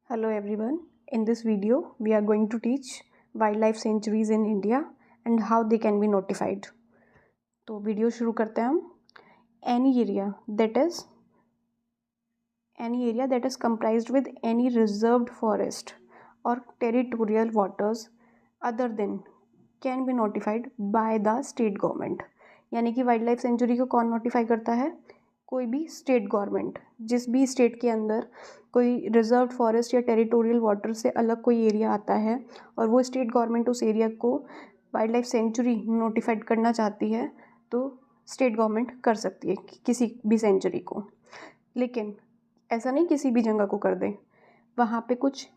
Hello everyone. In this video, we are going to teach wildlife sanctuaries in India and how they can be notified. तो video शुरू करते हैं हम. Any area that is comprised with any reserved forest or territorial waters other than can be notified by the state government. यानी कि wild life sanctuary को कौन notify करता है? कोई भी स्टेट गवर्नमेंट. जिस भी स्टेट के अंदर कोई रिजर्व फॉरेस्ट या टेरिटोरियल वाटर से अलग कोई एरिया आता है और वो स्टेट गवर्नमेंट उस एरिया को वाइल्ड लाइफ सेंचुरी नोटिफाइड करना चाहती है तो स्टेट गवर्नमेंट कर सकती है किसी भी सेंचुरी को. लेकिन ऐसा नहीं किसी भी जगह को कर दे. वहाँ पे कुछ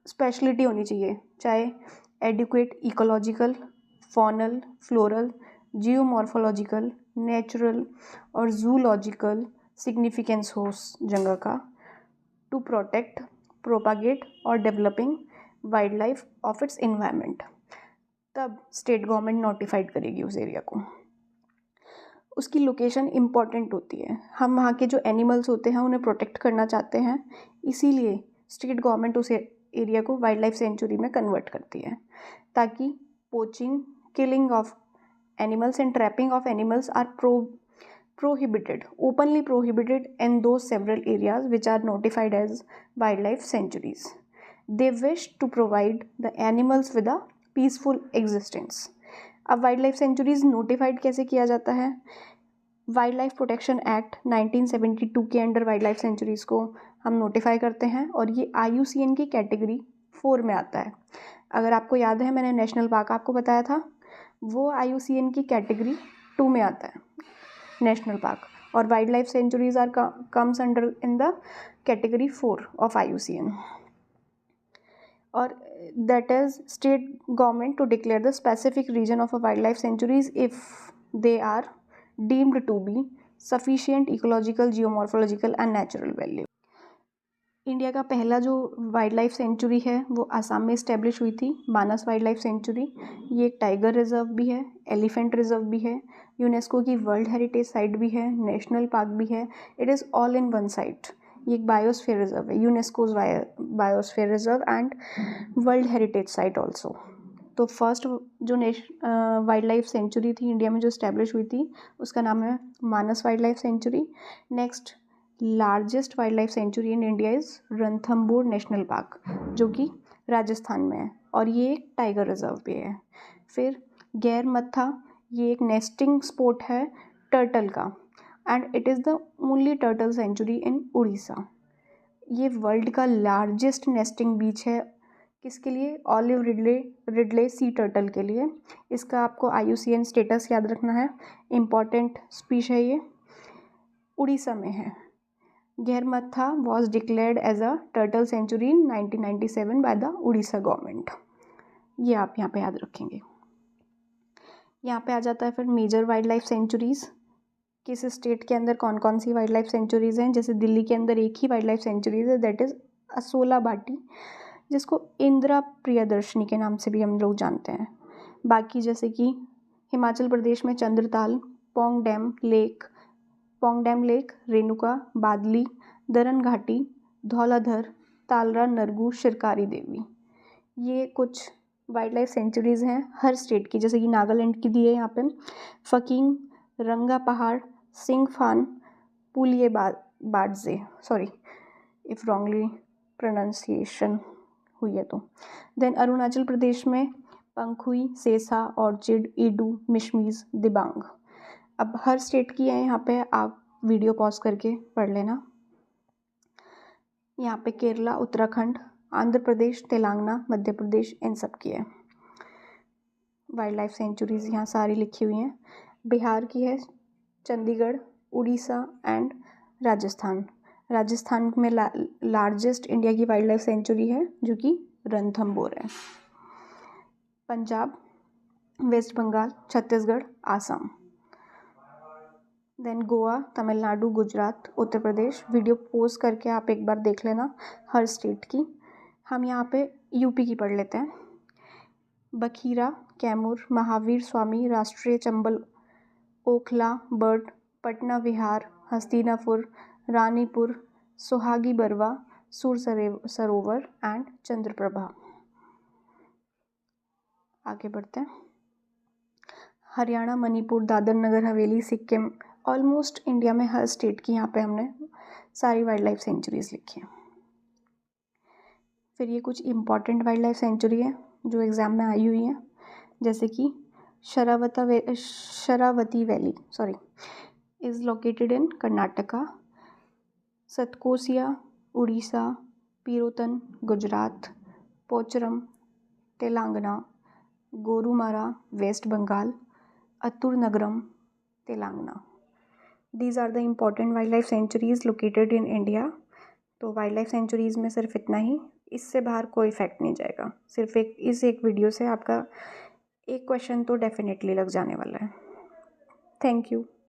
स्पेशलिटी होनी चाहिए, चाहे adequate ecological, faunal, floral, geomorphological, natural और जूलॉजिकल सिग्निफिकेंस हो उस जगह का, टू प्रोटेक्ट, प्रोपागेट और developing wild life of its environment. तब स्टेट गवर्नमेंट नोटिफाइड करेगी उस एरिया को. उसकी लोकेशन इम्पॉर्टेंट होती है. हम वहाँ के जो एनिमल्स होते हैं उन्हें प्रोटेक्ट करना चाहते हैं, इसीलिए स्टेट गवर्नमेंट उस एरिया को वाइल्ड लाइफ सेंचुरी में कन्वर्ट करती है ताकि poaching, killing of animals and trapping of animals are openly prohibited in those several areas which are notified as wildlife sanctuaries. They wish to provide the animals with a peaceful existence. अब wild life sanctuaries notified कैसे किया जाता है? Wild life protection act 1972 के under wild life sanctuaries को हम notify करते हैं और ये IUCN की कैटेगरी 4 में आता है. अगर आपको याद है, मैंने नेशनल पार्क आपको बताया था, वो IUCN की कैटेगरी 2 में आता है नेशनल पार्क, और wildlife sanctuaries are comes under in the category 4 of IUCN. और that is state government to declare the specific region of a wildlife sanctuaries if they are deemed to be sufficient ecological, geomorphological and natural value. India का पहला जो wildlife century है वो आसाम में establish हुई थी, मानस wildlife century. ये एक टाइगर रिजर्व भी है, एलिफेंट रिजर्व भी है, यूनेस्को की वर्ल्ड हेरिटेज साइट भी है, नेशनल पार्क भी है. It is all in one site. ये एक बायोस्फीयर रिजर्व है, UNESCO's biosphere reserve and world heritage site also. तो फर्स्ट जो वाइल्ड लाइफ सेंचुरी थी इंडिया में जो इस्टेब्लिश हुई थी उसका नाम है Manas wildlife sanctuary. Next largest wildlife sanctuary in India is Ranthambore national park जो कि राजस्थान में है और ये एक टाइगर रिजर्व भी है. फिर गैरमत्था, ये एक नेस्टिंग स्पॉट है टर्टल का and it is the only turtle sanctuary in Orissa. ये वर्ल्ड का लार्जेस्ट नेस्टिंग बीच है. किसके लिए? ऑलिव रिडले सी टर्टल के लिए. इसका आपको IUCN स्टेटस याद रखना है, इम्पॉर्टेंट स्पीश है ये. उड़ीसा में है. गैरमत्था was declared as a turtle sanctuary in 1997 by the Orissa government. ये आप यहाँ पे याद रखेंगे. यहाँ पे आ जाता है फिर मेजर वाइल्ड लाइफ सेंचुरीज़. किस स्टेट के अंदर कौन कौन सी वाइल्ड लाइफ सेंचुरीज़ हैं? जैसे दिल्ली के अंदर एक ही वाइल्ड लाइफ सेंचुरीज़ है, दैट इज़ असोला बाटी, जिसको इंदिरा प्रियदर्शनी के नाम से भी हम लोग जानते हैं. बाकी जैसे कि हिमाचल प्रदेश में चंद्रताल, पोंग डैम लेक, रेणुका, बादली, दरन घाटी, धौलाधर, तालरा, नरगू, शिरकारी देवी. ये कुछ वाइल्ड लाइफ सेंचुरीज़ हैं हर स्टेट की. जैसे कि नागालैंड की दी है यहाँ पे फकिंग, रंगा पहाड़, सिंगफान, पुलिये बाडजे, सॉरी इफ़ रॉन्गली प्रोनाउंसिएशन हुई है तो. देन अरुणाचल प्रदेश में पंखुई, सेसा, ऑर्चिड, ईडू, मिशमीज, दिबांग. अब हर स्टेट की है यहाँ पे, आप वीडियो पॉज करके पढ़ लेना. यहाँ पे केरला, उत्तराखंड, आंध्र प्रदेश, तेलंगाना, मध्य प्रदेश, इन सब की है वाइल्ड लाइफ सेंचुरीज़. यहाँ सारी लिखी हुई हैं. बिहार की है चंडीगढ़, उड़ीसा एंड राजस्थान में लार्जेस्ट इंडिया की वाइल्ड लाइफ सेंचुरी है जो कि रणथंबोर है. Punjab, waste Bengal, Chhattisgarh, Assam. Then Goa, Tamil Nadu, Gujarat, Uttar Pradesh. Video pause करके आप एक बार देख लेना हर स्टेट की. हम यहाँ पे यूपी की पढ़ लेते हैं. बखीरा, कैमूर, महावीर स्वामी राष्ट्रीय चंबल, ओखला बर्ड, पटना विहार, हस्तिनापुर, रानीपुर, सोहागी बरवा, सुर सरोवर एंड चंद्रप्रभा। आगे बढ़ते हैं। हरियाणा, मणिपुर, दादर नगर हवेली, सिक्किम, ऑलमोस्ट इंडिया में हर स्टेट की यहाँ पे हमने सारी वाइल्ड लाइफ सेंचुरीज लिखी हैं। फिर ये कुछ इम्पॉर्टेंट वाइल्ड लाइफ सेंचुरी है जो एग्ज़ाम में आई हुई हैं, जैसे कि Sharavathi valley is located in Karnataka, Satkosia Orissa, Pirotan Gujarat, Pocharam Telangana, Gorumara West Bengal, Eturnagaram Telangana. These are the important wildlife sanctuaries located in India. तो वाइल्ड लाइफ सेंचुरीज़ में सिर्फ इतना ही, इससे बाहर कोई फैक्ट नहीं जाएगा। सिर्फ एक वीडियो से आपका एक क्वेश्चन तो डेफिनेटली लग जाने वाला है। Thank you.